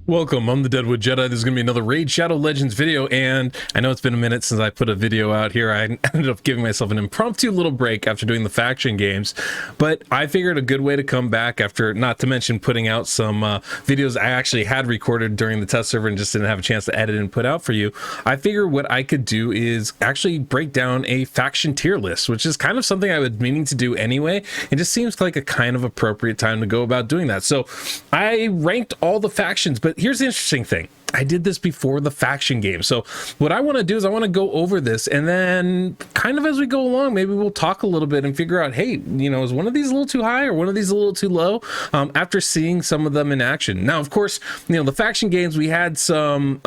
Welcome, I'm the DeadwoodJedi. This is going to be another Raid Shadow Legends video, and I know it's been a minute since I put a video out here. I ended up giving myself an impromptu little break after doing the faction games, but I figured a good way to come back after, not to mention putting out some videos I actually had recorded during the test server and just didn't have a chance to edit and put out for you. I figured what I could do is actually break down a faction tier list, which is kind of something I was meaning to do anyway. It just seems like a kind of appropriate time to go about doing that. So I ranked all the factions, but here's the interesting thing. I did this before the faction game. So what I want to do is I want to go over this, and then kind of as we go along, maybe we'll talk a little bit and figure out, hey, you know, is one of these a little too high or one of these a little too low, after seeing some of them in action. Now, of course, you know, the faction games, we had some,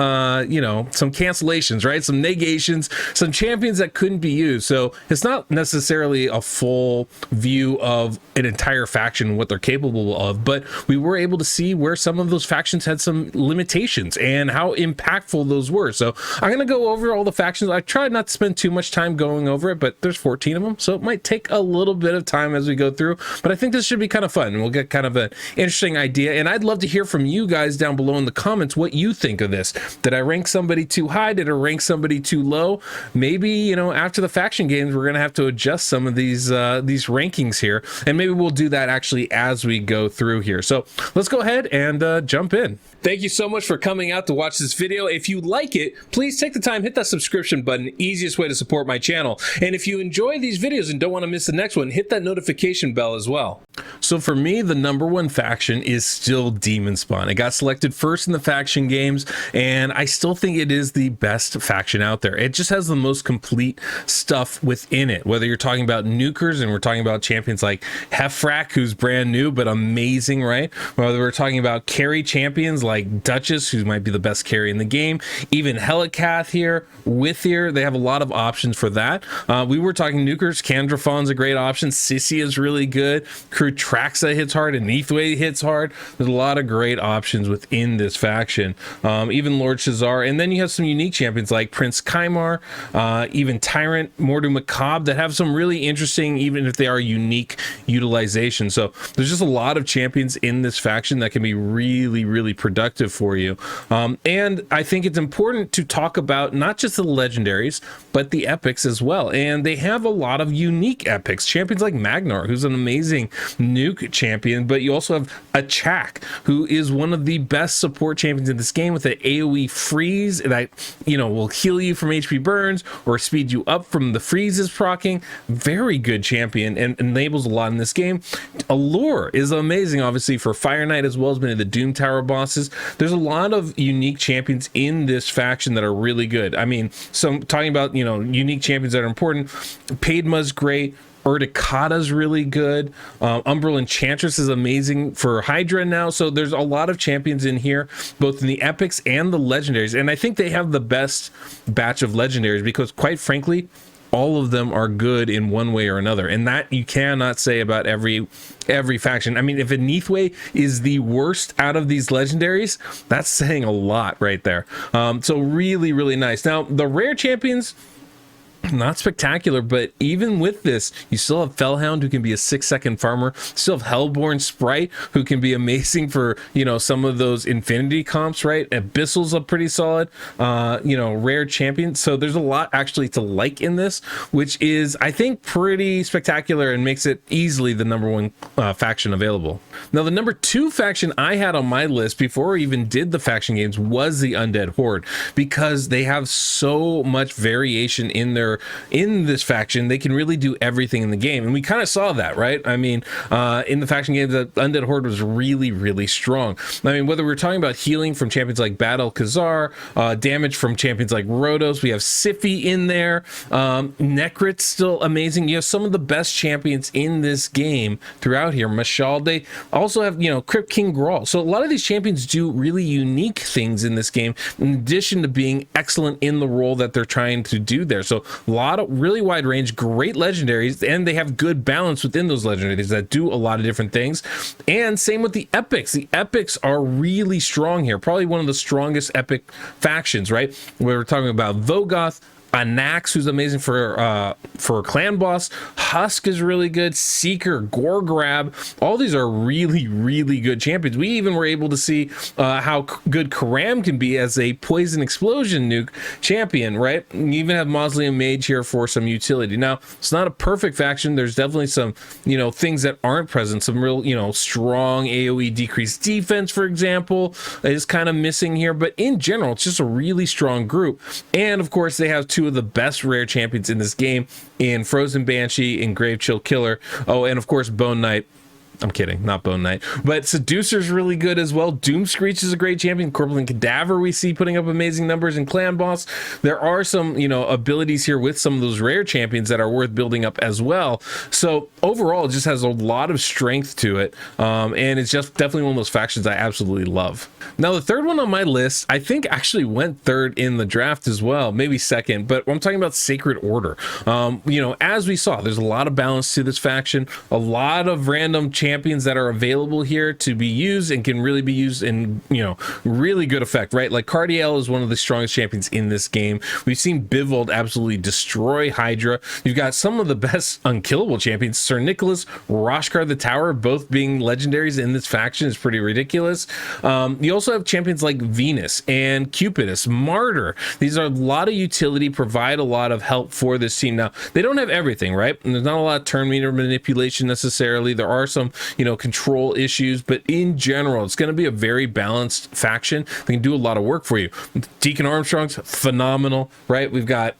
you know, some cancellations, right? Some negations, some champions that couldn't be used. So it's not necessarily a full view of an entire faction, what they're capable of, but we were able to see where some of those factions had some limitations and how impactful those were. So I'm going to go over all the factions. I tried not to spend too much time going over it, but there's 14 of them, so it might take a little bit of time as we go through, but I think this should be kind of fun. We'll get kind of an interesting idea, and I'd love to hear from you guys down below in the comments what you think of this. Did I rank somebody too high? Did I rank somebody too low? Maybe, you know, after the faction games, we're going to have to adjust some of these rankings here, and maybe we'll do that actually as we go through here. So let's go ahead and jump in. Thank you so much for coming out to watch this video. If you like it, please take the time, hit that subscription button, easiest way to support my channel. And if you enjoy these videos and don't want to miss the next one, hit that notification bell as well. So for me, the #1 faction is still Demonspawn. It got selected first in the faction games, and I still think it is the best faction out there. It just has the most complete stuff within it, whether you're talking about nukers and we're talking about champions like Hefrak, who's brand new but amazing, right? Whether we're talking about carry champions like Duchess, who might be the best carry in the game, even Helicath here, Withier, they have a lot of options for that. We were talking nukers, Candrafon's a great option, Sissy is really good, Crew Traxa hits hard, and Neathway hits hard. There's a lot of great options within this faction. Even Lord Shazar, and then you have some unique champions like Prince Kaimar, even Tyrant, Mordu Macabre, that have some really interesting, even if they are unique, utilization. So there's just a lot of champions in this faction that can be really, really productive for you. And I think it's important to talk about not just the legendaries, but the epics as well. And they have a lot of unique epics. Champions like Magnar, who's an amazing nuke champion, but you also have a Chak, who is one of the best support champions in this game with an AoE freeze that, you know, will heal you from HP burns or speed you up from the freezes proccing. Very good champion and enables a lot in this game. Allure is amazing, obviously, for Fire Knight as well as many of the Doom Tower bosses. There's a lot of unique champions in this faction that are really good. I mean, so talking about, you know, unique champions that are important, Padma's great, Urticata's really good, Umbral Enchantress is amazing for Hydra now. So there's a lot of champions in here, both in the epics and the legendaries, and I think they have the best batch of legendaries because, quite frankly, all of them are good in one way or another, and that you cannot say about every faction. I mean, if a Neathway is the worst out of these legendaries, that's saying a lot right there. So really, really nice. Now, the rare champions, not spectacular, but even with this, you still have Fellhound, who can be a 6-second farmer. You still have Hellborn Sprite, who can be amazing for, you know, some of those Infinity comps, right? Abyssals are pretty solid, you know, rare champion. So there's a lot actually to like in this, which is, I think, pretty spectacular and makes it easily the #1 faction available. Now, the #2 faction I had on my list before we even did the faction games was the Undead Horde, because they have so much variation in this faction. They can really do everything in the game, and we kind of saw that, right? I mean, in the faction games, the Undead Horde was really, really strong. I mean, whether we're talking about healing from champions like Battle Khazar, damage from champions like Rhodos, we have Siphi in there, Necrit's still amazing. You have some of the best champions in this game throughout here. Mashalde, also have, you know, Crypt King Grawl. So a lot of these champions do really unique things in this game, in addition to being excellent in the role that they're trying to do there. So a lot of really wide range, great legendaries, and they have good balance within those legendaries that do a lot of different things. And same with the epics. The epics are really strong here, probably one of the strongest epic factions, right? We're talking about Vogoth, Nax, who's amazing for clan boss. Husk is really good. Seeker, Gore Grab, all these are really, really good champions. We even were able to see how good Karam can be as a poison explosion nuke champion, right? You even have Mausoleum Mage here for some utility. Now, it's not a perfect faction. There's definitely some, things that aren't present. Some real, strong AoE decreased defense, for example, is kind of missing here. But in general, it's just a really strong group. And of course, they have two of the best rare champions in this game in Frozen Banshee and Grave Chill Killer. Oh, and of course, Bone Knight. I'm kidding, not Bone Knight, but Seducer's really good as well. Doom Screech is a great champion. Corpulent Cadaver we see putting up amazing numbers in Clan Boss. There are some, abilities here with some of those rare champions that are worth building up as well. So overall, it just has a lot of strength to it, and it's just definitely one of those factions I absolutely love. Now, the third one on my list, I think actually went third in the draft as well, maybe second, but I'm talking about Sacred Order. As we saw, there's a lot of balance to this faction, a lot of random champions that are available here to be used and can really be used in, really good effect, right? Like Cardiel is one of the strongest champions in this game. We've seen Bivold absolutely destroy Hydra. You've got some of the best unkillable champions, Sir Nicholas, Roshkar the Tower, both being legendaries in this faction is pretty ridiculous. You also have champions like Venus and Cupidus, Martyr. These are a lot of utility, provide a lot of help for this team. Now, they don't have everything, right? And there's not a lot of turn meter manipulation necessarily. There are some, control issues, but in general, it's going to be a very balanced faction. They can do a lot of work for you. Deacon Armstrong's phenomenal, right? We've got,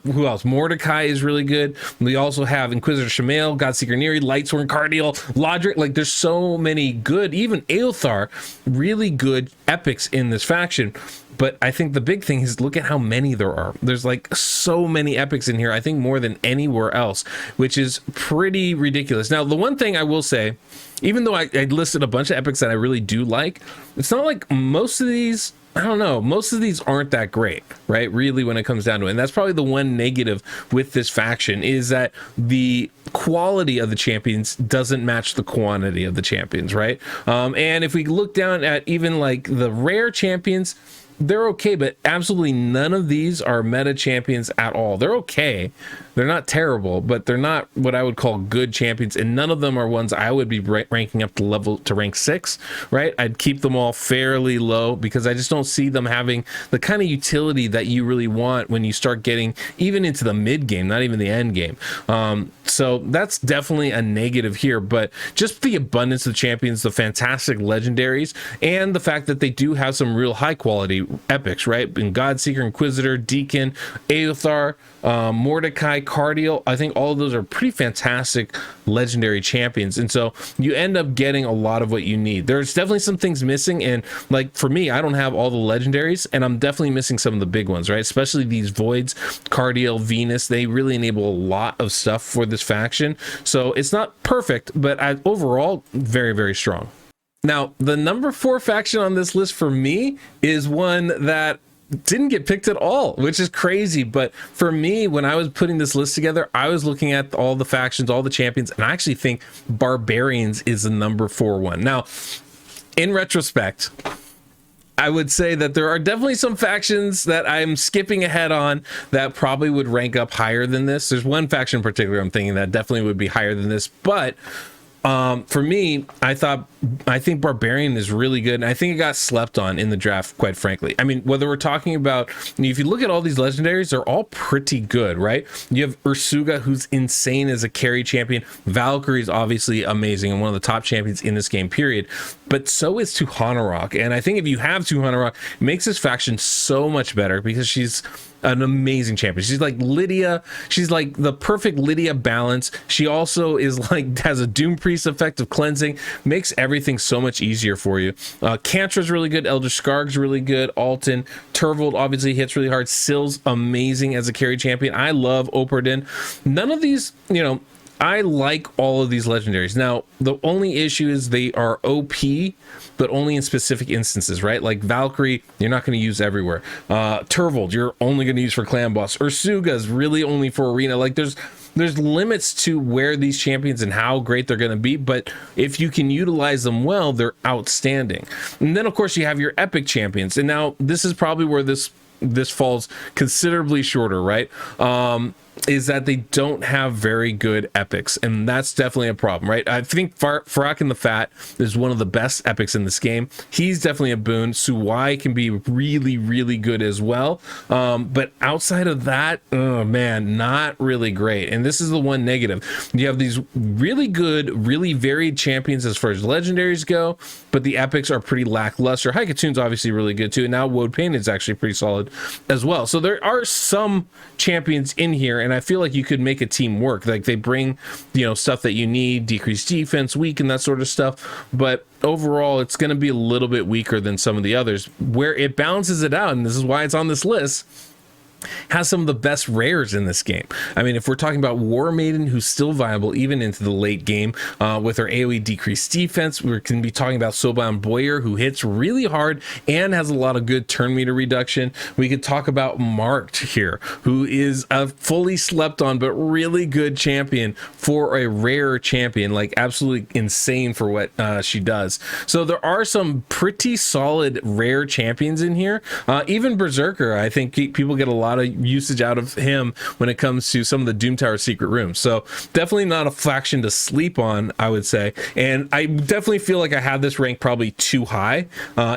who else? Mordecai is really good. We also have Inquisitor Shamael, Godseeker Neri, Lightsworn, Cardiel, Lodric. Like, there's so many good, even Aothar, really good epics in this faction. But I think the big thing is look at how many there are. There's like so many epics in here, I think more than anywhere else, which is pretty ridiculous. Now, the one thing I will say, even though I listed a bunch of epics that I really do like, it's not like most of these, I don't know, most of these aren't that great, right? Really, when it comes down to it. And that's probably the one negative with this faction, is that the quality of the champions doesn't match the quantity of the champions, right? And if we look down at even like the rare champions, they're okay, but absolutely none of these are meta champions at all. They're okay. They're not terrible, but they're not what I would call good champions, and none of them are ones I would be ranking up to rank 6, right? I'd keep them all fairly low because I just don't see them having the kind of utility that you really want when you start getting even into the mid game, not even the end game. So that's definitely a negative here, but just the abundance of champions, the fantastic legendaries, and the fact that they do have some real high quality epics, right? In Godseeker, Inquisitor, Deacon, Aothar, Mordecai, Cardiel, I think all of those are pretty fantastic legendary champions, and so you end up getting a lot of what you need. There's definitely some things missing, and like for me, I don't have all the legendaries, and I'm definitely missing some of the big ones, right? Especially these Voids, Cardiel, Venus. They really enable a lot of stuff for this faction, so it's not perfect, but overall very, very strong. Now, the number 4 faction on this list for me is one that didn't get picked at all, which is crazy. But for me, when I was putting this list together, I was looking at all the factions, all the champions, and I actually think Barbarians is the number 4 one. Now, in retrospect, I would say that there are definitely some factions that I'm skipping ahead on that probably would rank up higher than this. There's one faction in particular I'm thinking that definitely would be higher than this, but for me, I think Barbarian is really good, and I think it got slept on in the draft, quite frankly. I mean, whether we're talking about, if you look at all these legendaries, they're all pretty good, right? You have Ursuga, who's insane as a carry champion. Valkyrie is obviously amazing and one of the top champions in this game, period. But so is Tuhanarok, and I think if you have Tuhanarok, it makes this faction so much better because she's an amazing champion. She's like Lydia. She's like the perfect Lydia balance. She also is like, has a Doom Priest effect of cleansing, makes everything so much easier for you. Kantra's really good. Elder Skarg's really good. Alton, Turvold obviously hits really hard. Sill's amazing as a carry champion. I love Operdin. None of these, I like all of these legendaries. Now, the only issue is they are OP, but only in specific instances, right? Like Valkyrie, you're not going to use everywhere. Turvold, you're only going to use for clan boss. Ursuga's really only for arena. Like there's limits to where these champions and how great they're going to be, but if you can utilize them well, they're outstanding. And then of course you have your epic champions. And now this is probably where this this falls considerably shorter, right? Is that they don't have very good epics, and that's definitely a problem, right? I think Farrakhan the Fat is one of the best epics in this game. He's definitely a boon. Suwai can be really, really good as well, but outside of that, oh man, not really great. And this is the one negative. You have these really good, really varied champions as far as legendaries go, but the epics are pretty lackluster. Haikatoon's obviously really good too, and now Woad Pain is actually pretty solid as well. So there are some champions in here, and I feel like you could make a team work. Like they bring, you know, stuff that you need, decreased defense, weak, and that sort of stuff. But overall, it's going to be a little bit weaker than some of the others. Where it balances it out, and this is why it's on this list, has some of the best rares in this game. I mean, if we're talking about War Maiden, who's still viable even into the late game with her AoE decreased defense, we're going to be talking about Soulbound Boyer, who hits really hard and has a lot of good turn meter reduction. We could talk about Marked here, who is a fully slept on but really good champion for a rare champion, like absolutely insane for what she does. So there are some pretty solid rare champions in here. Even Berserker, I think people get a lot of usage out of him when it comes to some of the Doom Tower secret rooms. So definitely not a faction to sleep on, I would say. And I definitely feel like I have this rank probably too high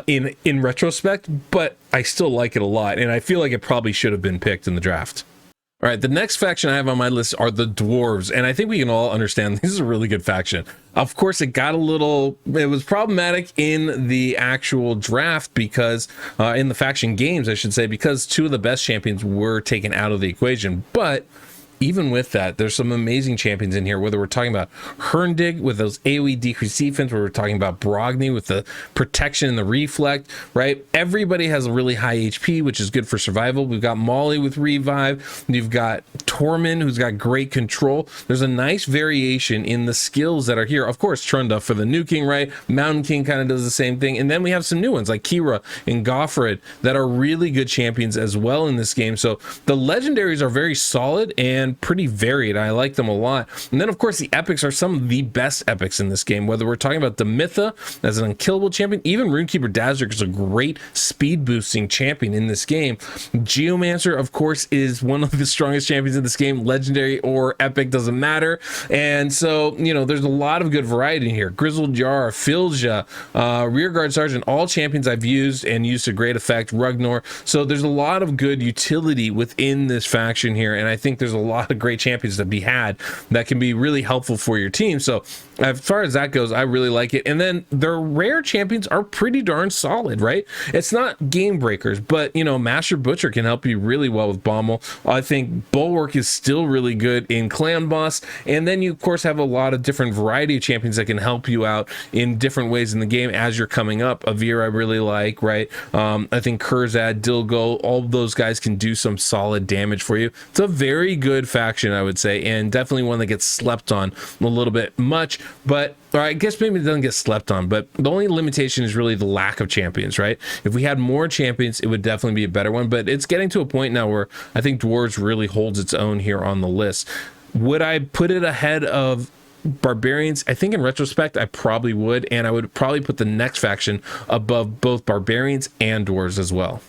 in retrospect, but I still like it a lot, and I feel like it probably should have been picked in the draft. All right, the next faction I have on my list are the Dwarves, and I think we can all understand this is a really good faction. Of course, it was problematic in the actual draft because, in the faction games, I should say, because two of the best champions were taken out of the equation. But even with that, there's some amazing champions in here, whether we're talking about Herndig with those AoE decreased defense, where we're talking about Brogni with the protection and the reflect, right? Everybody has a really high HP, which is good for survival. We've got Molly with revive. You've got Tormund, who's got great control. There's a nice variation in the skills that are here. Of course, Trunda for the nuking, right? Mountain King kind of does the same thing. And then we have some new ones like Kira and Goffred that are really good champions as well in this game. So the legendaries are very solid and pretty varied. I like them a lot. And then of course the epics are some of the best epics in this game, whether we're talking about Demitha as an unkillable champion, even Runekeeper Dazzler is a great speed boosting champion in this game. Geomancer, of course, is one of the strongest champions in this game, legendary or epic, doesn't matter. And so, you know, there's a lot of good variety in here. Grizzled Jar, Filja, Rearguard Sergeant, all champions I've used and used to great effect. Rugnor. So there's a lot of good utility within this faction here, and I think there's a lot of great champions to be had that can be really helpful for your team. So as far as that goes, I really like it. And then their rare champions are pretty darn solid, right? It's not game breakers, but you know, Master Butcher can help you really well with Bommel. I think Bulwark is still really good in Clan Boss, and then you of course have a lot of different variety of champions that can help you out in different ways in the game as you're coming up. Avir I really like, right? I think Kurzad, Dilgo, all of those guys can do some solid damage for you. It's a very good faction, I would say, and definitely one that gets slept on a little bit much, but or I guess maybe it doesn't get slept on, but the only limitation is really the lack of champions, right? If we had more champions, it would definitely be a better one, but it's getting to a point now where I think Dwarves really holds its own here on the list. Would I put it ahead of Barbarians? I think in retrospect, I probably would, and I would probably put the next faction above both Barbarians and Dwarves as well.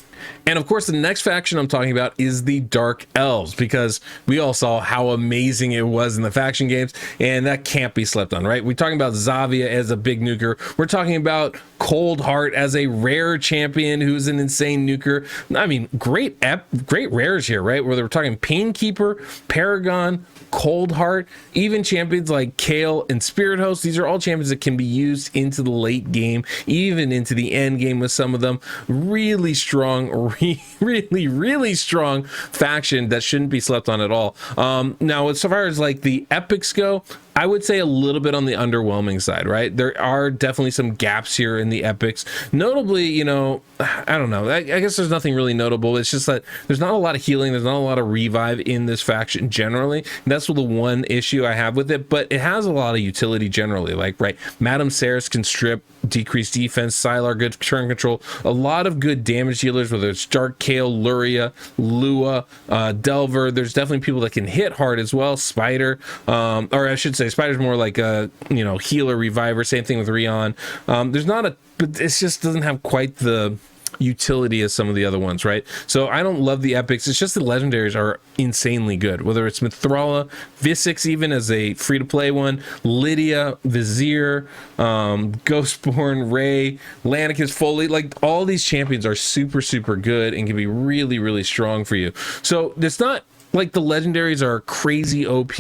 And of course, the next faction I'm talking about is the Dark Elves, because we all saw how amazing it was in the faction games, and that can't be slept on, right? We're talking about Zavia as a big nuker. We're talking about Cold Heart as a rare champion who's an insane nuker. I mean, great rares here, right? Whether we're talking Painkeeper, Paragon, Cold Heart, even champions like Kale and Spirit Host. These are all champions that can be used into the late game, even into the end game with some of them. Really strong, really strong faction that shouldn't be slept on at all. Now, as far as like the epics go, I would say a little bit on the underwhelming side, right? There are definitely some gaps here in the epics. Notably, you know, I don't know. I guess there's nothing really notable. It's just that there's not a lot of healing. There's not a lot of revive in this faction generally. That's the one issue I have with it, but it has a lot of utility generally. Like, right, Madame Ceres can strip, decrease defense, Sylar, good turn control, a lot of good damage dealers, whether it's Dark Kale, Luria, Lua, Delver. There's definitely people that can hit hard as well. Spider, or I should say Spider's more like a, you know, healer, reviver. Same thing with Rion. There's not a, but it just doesn't have quite the utility as some of the other ones, right? So I don't love the epics. It's just the legendaries are insanely good, whether it's Mithrala, Visix, even as a free-to-play one, Lydia, Vizier, Ghostborn, Ray, Lanicus, Foley, like all these champions are super good and can be really strong for you. So it's not like the legendaries are crazy OP,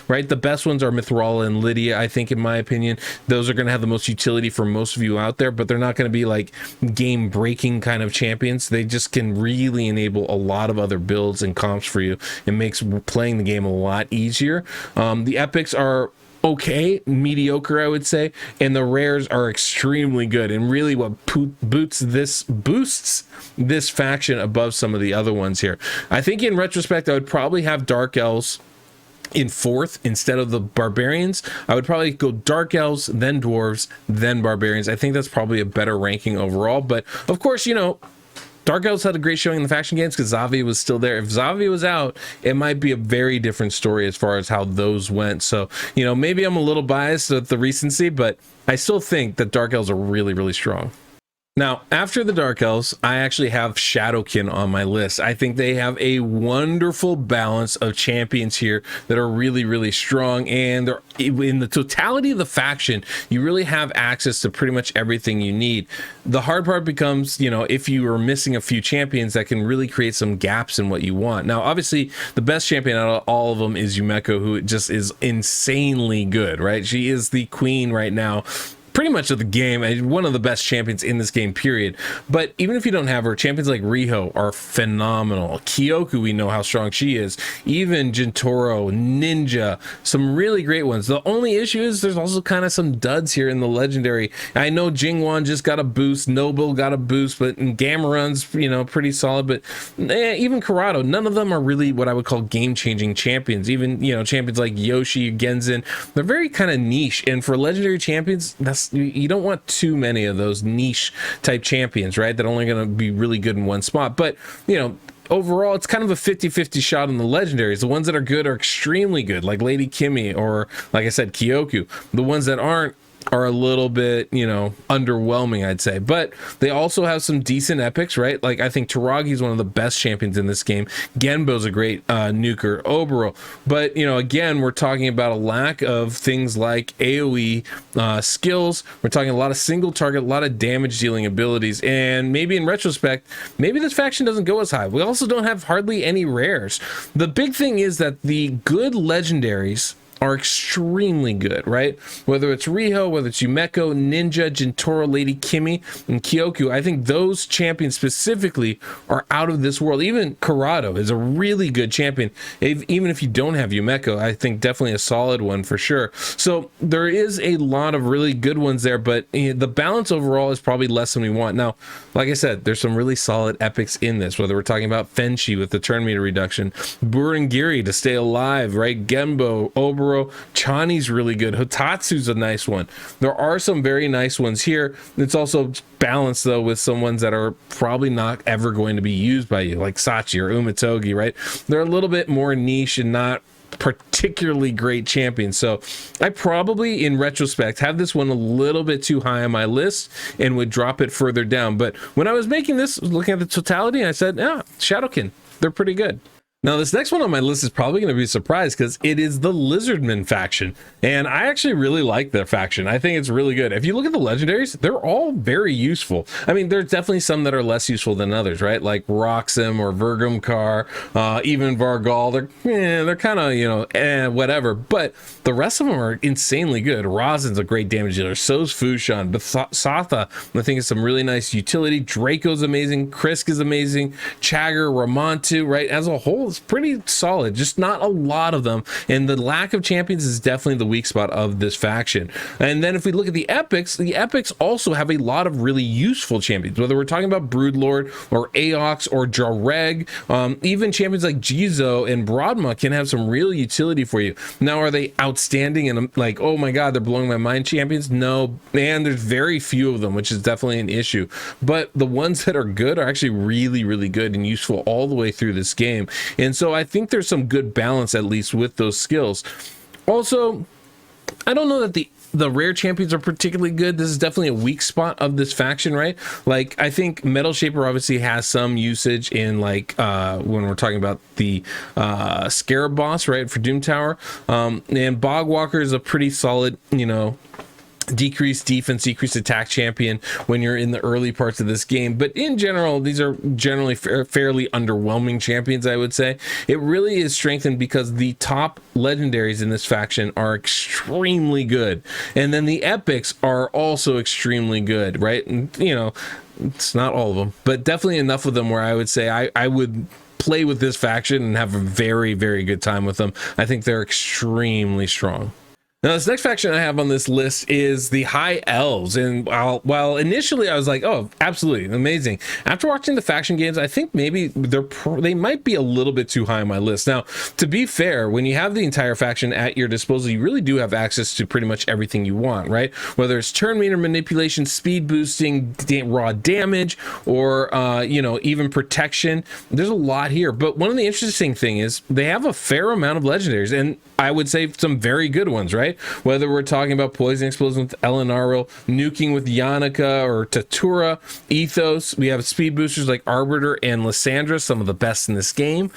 right? The best ones are Mithrala and Lydia, I think, in my opinion. Those are going to have the most utility for most of you out there, but they're not going to be like game breaking kind of champions. They just can really enable a lot of other builds and comps for you. It makes playing the game a lot easier. The epics are okay, mediocre, I would say, and the rares are extremely good, and really what boosts this faction above some of the other ones here. I think in retrospect I would probably have Dark Elves in 4th instead of the Barbarians. I would probably go Dark Elves, then Dwarves, then Barbarians. I think that's probably a better ranking overall, but of course, you know, Dark Elves had a great showing in the faction games because Xavi was still there. If Xavi was out, it might be a very different story as far as how those went. So, you know, maybe I'm a little biased with the recency, but I still think that Dark Elves are really strong. Now, after the Dark Elves, I actually have Shadowkin on my list. I think they have a wonderful balance of champions here that are really strong, and they're in the totality of the faction, you really have access to pretty much everything you need. The hard part becomes, you know, if you are missing a few champions, that can really create some gaps in what you want. Now, obviously, the best champion out of all of them is Yumeko, who just is insanely good, right? She is the queen right now, pretty much of the game, and one of the best champions in this game, period. But even if you don't have her, champions like Riho are phenomenal. Kyoku, we know how strong she is. Even Jintoro, Ninja, some really great ones. The only issue is there's also kind of some duds here in the legendary. I know Jingwan just got a boost, Noble got a boost, but Gamarun's, you know, pretty solid. But even Corrado, none of them are really what I would call game-changing champions. Even, you know, champions like Yoshi, Genzin, they're very kind of niche. And for legendary champions, you don't want too many of those niche type champions, right? That are only going to be really good in one spot. But, you know, overall, it's kind of a 50-50 shot on the legendaries. The ones that are good are extremely good, like Lady Kimmy or, like I said, Kyoku. The ones that aren't are a little bit, you know, underwhelming, I'd say. But they also have some decent epics, right? Like, I think Taragi is one of the best champions in this game. Genbo's a great nuker. Obero. But, you know, again, we're talking about a lack of things like AoE skills. We're talking a lot of single target, a lot of damage dealing abilities. And maybe in retrospect, maybe this faction doesn't go as high. We also don't have hardly any rares. The big thing is that the good legendaries are extremely good, right? Whether it's Riho, whether it's Yumeko, Ninja, Jintoro, Lady Kimmy, and Kyoku, I think those champions specifically are out of this world. Even Corrado is a really good champion. Even if you don't have Yumeko, I think definitely a solid one for sure. So there is a lot of really good ones there, but the balance overall is probably less than we want. Now, like I said, there's some really solid epics in this, whether we're talking about Fenshi with the turn meter reduction, Burengiri to stay alive, right? Genbo, Obero, Chani's really good. Hotatsu's a nice one. There are some very nice ones here. It's also balanced though with some ones that are probably not ever going to be used by you, like Sachi or Umatogi, right? They're a little bit more niche and not particularly great champions. So I probably, in retrospect, have this one a little bit too high on my list and would drop it further down. But when I was making this, looking at the totality, I said, yeah, Shadowkin, they're pretty good. Now, this next one on my list is probably going to be a surprise because it is the Lizardmen faction. And I actually really like their faction. I think it's really good. If you look at the legendaries, they're all very useful. I mean, there's definitely some that are less useful than others, right? Like Roxim or Vergumkar, even Vargal. They're kind of, you know, whatever. But the rest of them are insanely good. Rosin's a great damage dealer. So's Fushan. Satha, I think, is some really nice utility. Draco's amazing. Krisk is amazing. Chagger, Ramontu, right? As a whole, it's pretty solid, just not a lot of them, and the lack of champions is definitely the weak spot of this faction. And then if we look at the epics also have a lot of really useful champions, whether we're talking about Broodlord or Aox or Jareg. Even champions like Jizo and Broadma can have some real utility for you. Now, are they outstanding and like, oh my god, they're blowing my mind champions? No, man, there's very few of them, which is definitely an issue. But the ones that are good are actually really good and useful all the way through this game. And so I think there's some good balance, at least with those skills. Also, I don't know that the the rare champions are particularly good. This is definitely a weak spot of this faction, right? Like, I think Metal Shaper obviously has some usage in, like, when we're talking about the Scarab boss, right, for Doom Tower. And Bogwalker is a pretty solid, you know, decreased defense, decreased attack champion when you're in the early parts of this game. But in general, these are generally fairly underwhelming champions, I would say. It really is strengthened because the top legendaries in this faction are extremely good. And then the epics are also extremely good, right? And, you know, it's not all of them, but definitely enough of them where I would say I would play with this faction and have a very, very good time with them. I think they're extremely strong. Now, this next faction I have on this list is the High Elves, and while initially I was like, oh, absolutely amazing, after watching the faction games, I think maybe they might be a little bit too high on my list. Now, to be fair, when you have the entire faction at your disposal, you really do have access to pretty much everything you want, right? Whether it's turn meter manipulation, speed boosting, raw damage, or you know, even protection. There's a lot here, but one of the interesting thing is they have a fair amount of legendaries, and I would say some very good ones, right? Whether we're talking about Poison Explosion with Elenaro, Nuking with Yannica or Tatura, Ethos, we have speed boosters like Arbiter and Lysandra, some of the best in this game.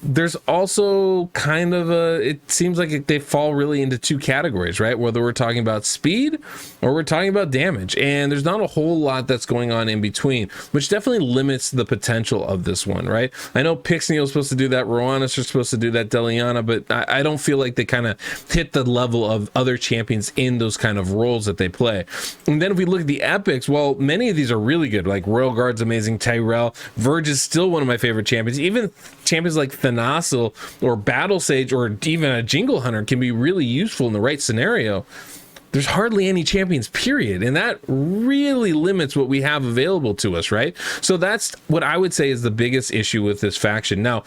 There's also kind of it seems like they fall really into two categories, right? Whether we're talking about speed or we're talking about damage, and there's not a whole lot that's going on in between, which definitely limits the potential of this one, right? I know Pixneo is supposed to do that, Roanus are supposed to do that, Deliana, but I don't feel like they kind of hit the level of other champions in those kind of roles that they play. And then if we look at the epics, well, many of these are really good, like Royal Guard's amazing, Tyrell, Verge is still one of my favorite champions. Even champions like Thanasil or Battle Sage or even a Jingle Hunter can be really useful in the right scenario. There's hardly any champions, period, and that really limits what we have available to us, right? So that's what I would say is the biggest issue with this faction. Now,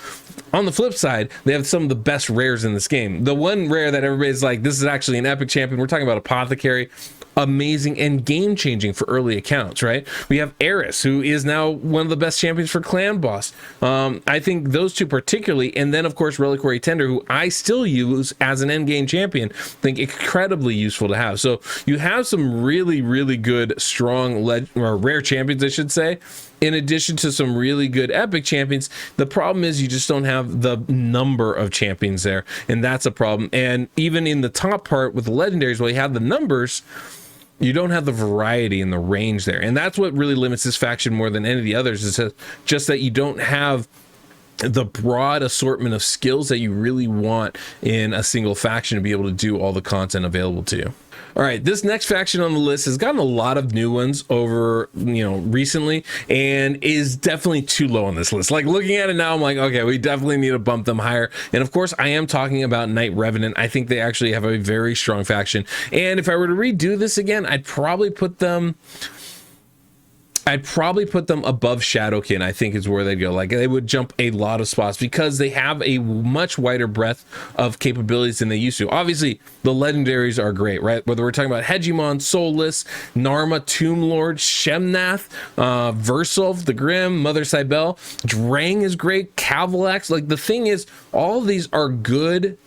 on the flip side, they have some of the best rares in this game. The one rare that everybody's like, this is actually an epic champion, we're talking about Apothecary. Amazing and game-changing for early accounts, right? We have Eris, who is now one of the best champions for Clan Boss. I think those two particularly, and then of course Reliquary Tender, who I still use as an endgame champion, think incredibly useful to have. So you have some really, really good, strong, or rare champions, I should say, in addition to some really good epic champions. The problem is you just don't have the number of champions there, and that's a problem. And even in the top part with the legendaries, while you have the numbers, you don't have the variety and the range there. And that's what really limits this faction more than any of the others, is just that you don't have the broad assortment of skills that you really want in a single faction to be able to do all the content available to you. All right, this next faction on the list has gotten a lot of new ones over, you know, recently, and is definitely too low on this list. Like, looking at it now, I'm like, okay, we definitely need to bump them higher. And of course, I am talking about Knight Revenant. I think they actually have a very strong faction. And if I were to redo this again, I'd probably put them above Shadowkin. I think is where they'd go. Like, they would jump a lot of spots because they have a much wider breadth of capabilities than they used to. Obviously, the legendaries are great, right? Whether we're talking about Hegemon, Soulless, Narma, Tomb Lord, Shemnath, Versolf, the Grim, Mother Cybele, Drang is great, Cavalax. Like, the thing is, all of these are good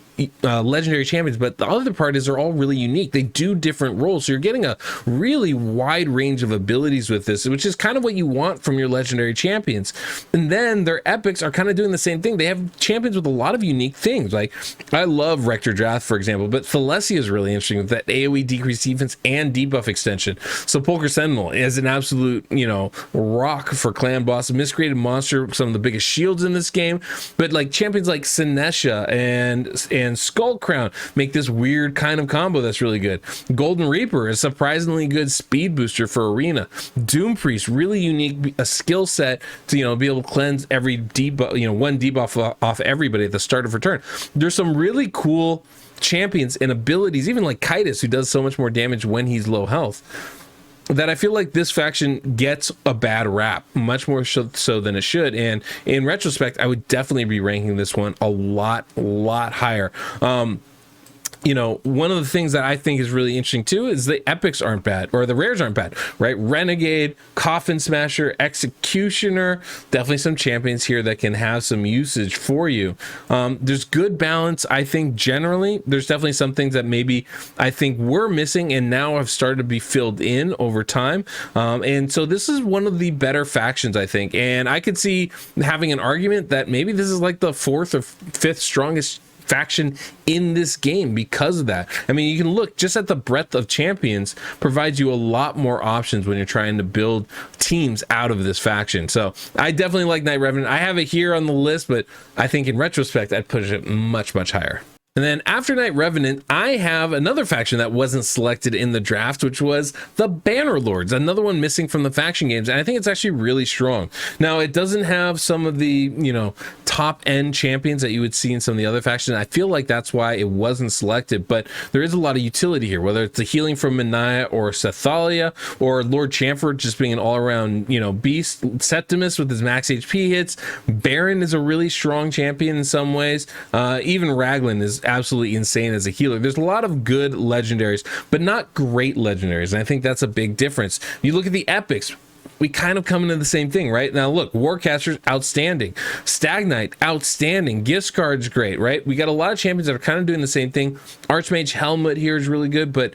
legendary champions, but the other part is they're all really unique. They do different roles, so you're getting a really wide range of abilities with this, which is kind of what you want from your legendary champions. And then their epics are kind of doing the same thing. They have champions with a lot of unique things. Like, I love Rector Drath, for example, but Thalesia is really interesting with that AoE decreased defense and debuff extension. Sepulchre Sentinel is an absolute, you know, rock for Clan Boss. Miscreated Monster, some of the biggest shields in this game. But like champions like Sinesha and Skull Crown make this weird kind of combo that's really good. Golden Reaper is surprisingly good speed booster for Arena. Doom Priest, really unique, a skill set to, you know, be able to cleanse every debuff, you know, one debuff off everybody at the start of return. There's some really cool champions and abilities, even like Kitus, who does so much more damage when he's low health, that I feel like this faction gets a bad rap, much more so than it should. And in retrospect, I would definitely be ranking this one a lot higher. you know, one of the things that I think is really interesting too is the epics aren't bad, or the rares aren't bad, right? Renegade, Coffin Smasher, Executioner, definitely some champions here that can have some usage for you. There's good balance. I think generally there's definitely some things that maybe I think we're missing and now have started to be filled in over time. And so this is one of the better factions, I think. And I could see having an argument that maybe this is like the 4th or 5th strongest faction in this game because of that. I mean, you can look just at the breadth of champions, provides you a lot more options when you're trying to build teams out of this faction. So I definitely like Knight Revenant. I have it here on the list, but I think in retrospect I'd push it much higher. And then after Knight Revenant, I have another faction that wasn't selected in the draft, which was the Bannerlords, another one missing from the faction games. And I think it's actually really strong. Now, it doesn't have some of the, you know, top end champions that you would see in some of the other factions. I feel like that's why it wasn't selected, but there is a lot of utility here, whether it's the healing from Minaya or Sethalia, or Lord Chamfort just being an all around, you know, beast. Septimus with his max HP hits. Baron is a really strong champion in some ways. Even Raglan is absolutely insane as a healer. There's a lot of good legendaries, but not great legendaries, and I think that's a big difference. You look at the epics, we kind of come into the same thing, right? Now look, Warcaster's outstanding, Stag Knight outstanding, Giscard's great, right? We got a lot of champions that are kind of doing the same thing. Archmage Helmut here is really good, but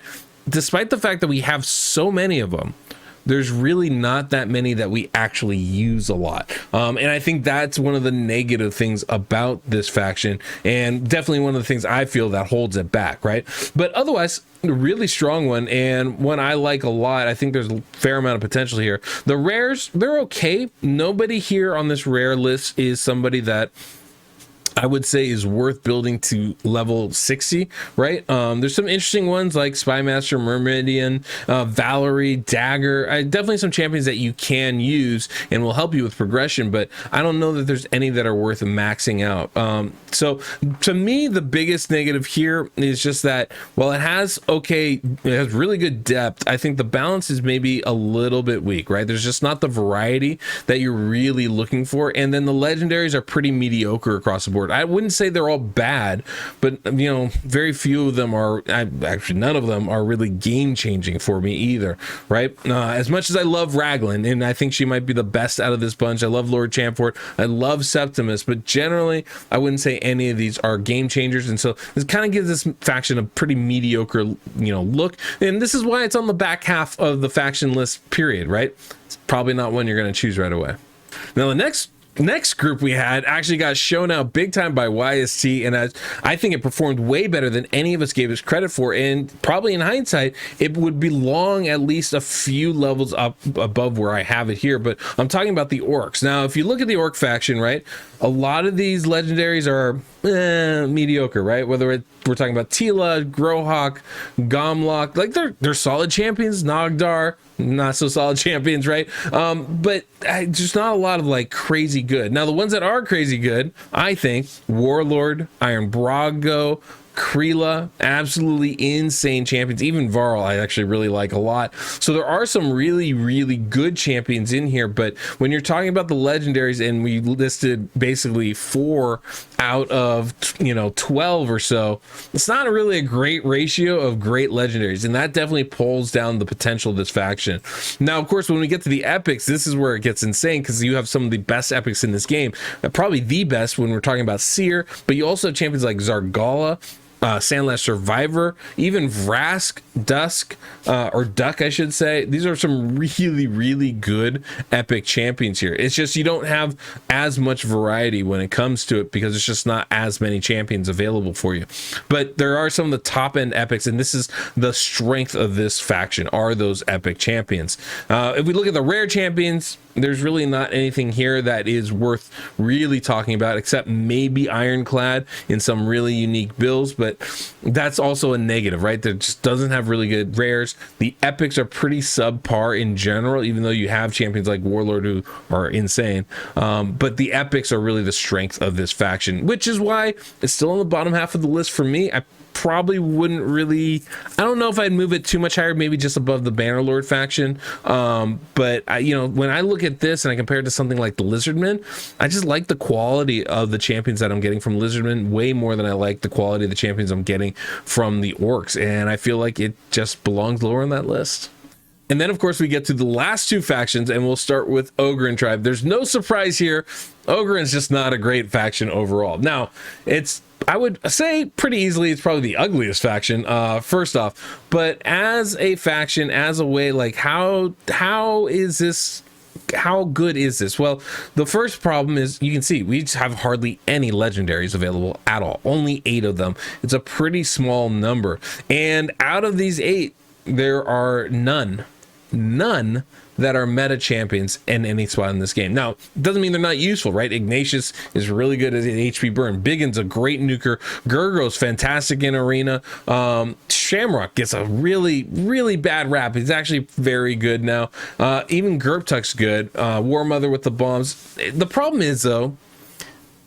despite the fact that we have so many of them, there's really not that many that we actually use a lot. And I think that's one of the negative things about this faction, and definitely one of the things I feel that holds it back, right? But otherwise, a really strong one, and one I like a lot. I think there's a fair amount of potential here. The rares, they're okay. Nobody here on this rare list is somebody that I would say is worth building to level 60, right? There's some interesting ones like Spymaster, Myrmidian, Valerie, Dagger. Definitely some champions that you can use and will help you with progression, but I don't know that there's any that are worth maxing out. So to me, the biggest negative here is just that while it has really good depth, I think the balance is maybe a little bit weak, right? There's just not the variety that you're really looking for. And then the legendaries are pretty mediocre across the board. I wouldn't say they're all bad, but you know, very few of them are, actually none of them are really game changing for me either, right? As much as I love Raglan, and I think she might be the best out of this bunch, I love Lord Chamfort, I love Septimus, but generally I wouldn't say any of these are game changers. And so this kind of gives this faction a pretty mediocre, you know, look. And this is why it's on the back half of the faction list, period, right? It's probably not one you're going to choose right away. Now the next group we had actually got shown out big time by YST, and I think it performed way better than any of us gave us credit for, and probably in hindsight it would belong at least a few levels up above where I have it here. But I'm talking about the Orcs. Now if you look at the Orc faction, right, a lot of these legendaries are mediocre, right? Whether we're talking about Tila, Grohawk, Gomlock, like they're solid champions. Nogdar, not so solid champions, right? But just not a lot of like crazy good. Now the ones that are crazy good, I think Warlord, Iron Brago, Kreela, absolutely insane champions. Even Varl I actually really like a lot. So there are some really good champions in here, but when you're talking about the legendaries, and we listed basically 4 out of 12 or so, it's not really a great ratio of great legendaries, and that definitely pulls down the potential of this faction. Now of course when we get to the epics, this is where it gets insane, because you have some of the best epics in this game, probably the best when we're talking about Seer, but you also have champions like Zargala, Sandlash Survivor, even Vrask, Dusk, or Duck, I should say. These are some really good epic champions here. It's just you don't have as much variety when it comes to it, because it's just not as many champions available for you. But there are some of the top end epics, and this is the strength of this faction, are those epic champions. If we look at the rare champions, there's really not anything here that is worth really talking about, except maybe Ironclad in some really unique builds, but that's also a negative, right? That just doesn't have really good rares. The epics are pretty subpar in general, even though you have champions like Warlord who are insane. But the epics are really the strength of this faction, which is why it's still on the bottom half of the list for me. I probably wouldn't really, I don't know if I'd move it too much higher, maybe just above the Bannerlord faction. But you know, when I look at this and I compare it to something like the Lizardmen, I just like the quality of the champions that I'm getting from Lizardmen way more than I like the quality of the champions I'm getting from the Orcs, and I feel like it just belongs lower on that list. And then, of course, we get to the last two factions, and we'll start with Ogryn Tribe. There's no surprise here. Ogryn's just not a great faction overall. Now, it's, I would say pretty easily, it's probably the ugliest faction, first off. But as a faction, as a way, like, how is this... how good is this? Well, the first problem is, you can see we just have hardly any legendaries available at all. Only 8 of them. It's a pretty small number. And out of these 8, there are none that are meta champions in any spot in this game. Now, it doesn't mean they're not useful, right? Ignatius is really good at HP burn. Biggin's a great nuker. Gurgo's fantastic in arena. Shamrock gets a really, really bad rap. He's actually very good now. Even Gerptuk's good. War Mother with the bombs. The problem is, though,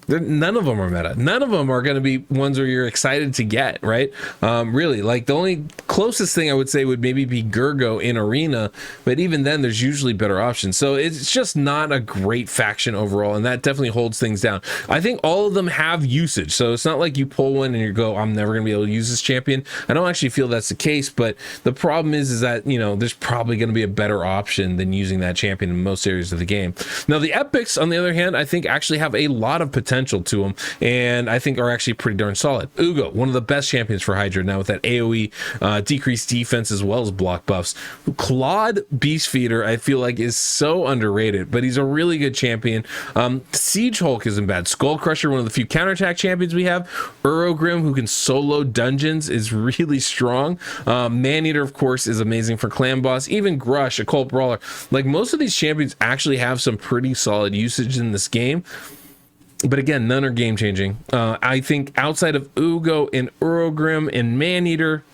none of them are meta. None of them are going to be ones where you're excited to get, right? Really, like the only closest thing I would say would maybe be Gurgo in arena, but even then there's usually better options. So it's just not a great faction overall, and that definitely holds things down. I think all of them have usage, so it's not like you pull one and you go, I'm never going to be able to use this champion. I don't actually feel that's the case, but the problem is that, you know, there's probably going to be a better option than using that champion in most areas of the game. Now, the epics, on the other hand, I think actually have a lot of potential to them, and I think are actually pretty darn solid. Ugo, one of the best champions for Hydra now with that AoE decreased defense as well as block buffs. Claude Beastfeeder, I feel like, is so underrated, but he's a really good champion. Siege Hulk isn't bad. Skull Crusher, one of the few counterattack champions we have. Urogrim, who can solo dungeons, is really strong. Maneater, of course, is amazing for clan boss. Even Grush, a cult brawler. Like, most of these champions actually have some pretty solid usage in this game. But again, none are game changing. I think outside of Ugo and Urogrim and Maneater,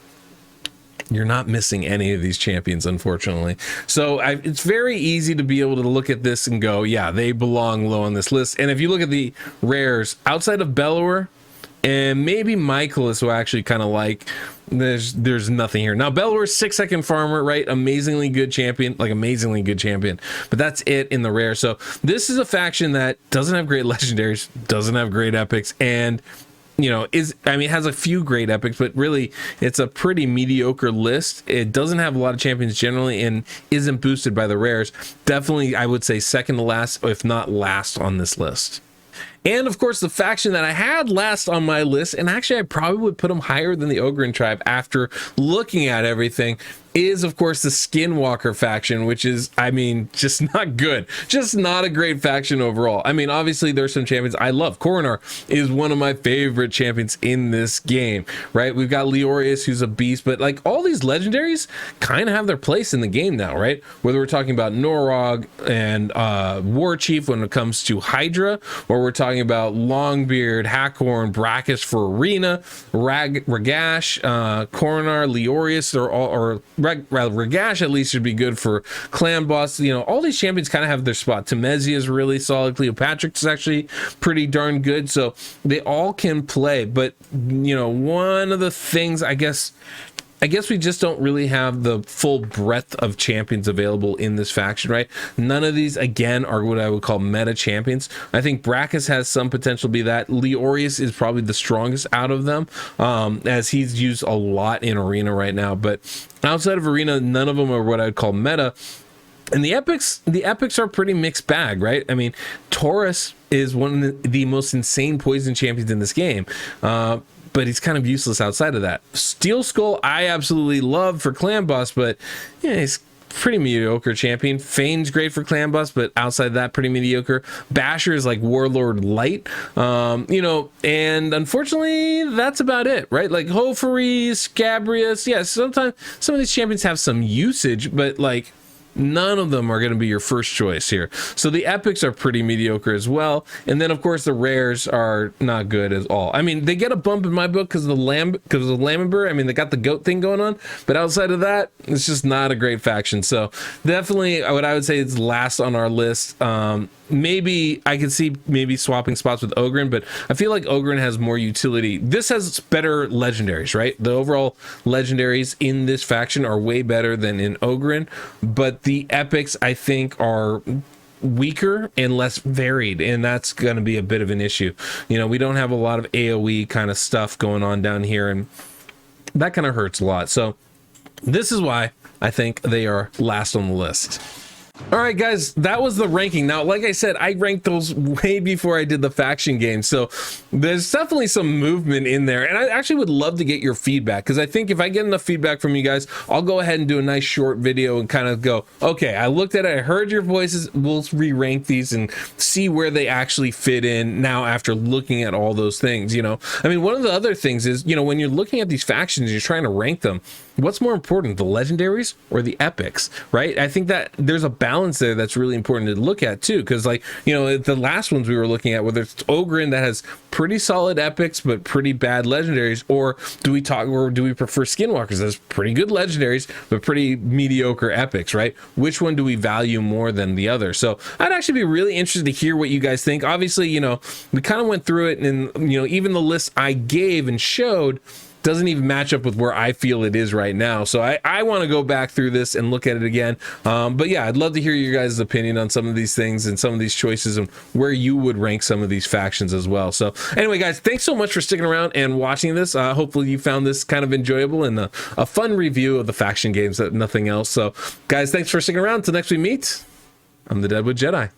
you're not missing any of these champions, unfortunately. So it's very easy to be able to look at this and go, yeah, they belong low on this list. And if you look at the rares, outside of Bellower and maybe Michaelis, who I actually kind of like, there's nothing here. Now, Bellower's 6-second farmer, right? Amazingly good champion, like amazingly good champion, but that's it in the rare. So this is a faction that doesn't have great legendaries, doesn't have great epics, and you know, it has a few great epics, but really it's a pretty mediocre list. It doesn't have a lot of champions generally and isn't boosted by the rares. Definitely, I would say second to last, if not last on this list. And of course, the faction that I had last on my list, and actually I probably would put them higher than the Ogryn Tribe after looking at everything, is of course the Skinwalker faction, which is, I mean, just not good. Just not a great faction overall. I mean, obviously there's some champions I love. Coronar is one of my favorite champions in this game, right? We've got Leorius, who's a beast, but like all these legendaries kind of have their place in the game now, right? Whether we're talking about Norog and War Chief when it comes to Hydra, or we're talking about Longbeard, Hackhorn, Brackus for Arena, Ragash, Coronar, Leorius, or Ragash at least should be good for clan boss. You know, all these champions kind of have their spot. Temezia is really solid. Cleopatrix is actually pretty darn good. So they all can play. But, you know, one of the things, I guess we just don't really have the full breadth of champions available in this faction, right? None of these, again, are what I would call meta champions. I think Brackus has some potential to be that. Leorius is probably the strongest out of them, as he's used a lot in Arena right now. But outside of Arena, none of them are what I'd call meta. And the epics are pretty mixed bag, right? I mean, Taurus is one of the most insane poison champions in this game. But he's kind of useless outside of that. Steel Skull, I absolutely love for clan boss, but yeah, he's pretty mediocre champion. Fane's great for clan boss, but outside that, pretty mediocre. Basher is like Warlord light, you know, and unfortunately, that's about it, right? Like Hofaries, Scabrius, yeah, sometimes some of these champions have some usage, but like, none of them are going to be your first choice here. So the epics are pretty mediocre as well. And then of course the rares are not good at all. I mean, they get a bump in my book because of the Lambenber. I mean, they got the goat thing going on, but outside of that, it's just not a great faction. So definitely what I would say is last on our list. Maybe I could see maybe swapping spots with Ogryn, but I feel like Ogryn has more utility. This has better legendaries, right? The overall legendaries in this faction are way better than in Ogryn, but the epics I think are weaker and less varied, and that's going to be a bit of an issue. You know, we don't have a lot of AoE kind of stuff going on down here, and that kind of hurts a lot. So this is why I think they are last on the list. All right, guys, that was the ranking. Now, like I said, I ranked those way before I did the faction game, so there's definitely some movement in there, and I actually would love to get your feedback, because I think if I get enough feedback from you guys, I'll go ahead and do a nice short video and kind of go, okay, I looked at it, I heard your voices, we'll re-rank these and see where they actually fit in now after looking at all those things, you know? I mean, one of the other things is, you know, when you're looking at these factions, you're trying to rank them, what's more important, the legendaries or the epics, right? I think that there's a balance there that's really important to look at too, because like, you know, the last ones we were looking at, whether it's Ogryn that has pretty solid epics but pretty bad legendaries, or do we prefer Skinwalkers that's pretty good legendaries but pretty mediocre epics, right? Which one do we value more than the other? So I'd actually be really interested to hear what you guys think. Obviously, you know, we kind of went through it, and you know, even the list I gave and showed doesn't even match up with where I feel it is right now. So I want to go back through this and look at it again. But yeah, I'd love to hear your guys' opinion on some of these things and some of these choices and where you would rank some of these factions as well. So anyway, guys, thanks so much for sticking around and watching this. Hopefully you found this kind of enjoyable and a fun review of the faction games, nothing else. So guys, thanks for sticking around. Until next we meet, I'm the Deadwood Jedi.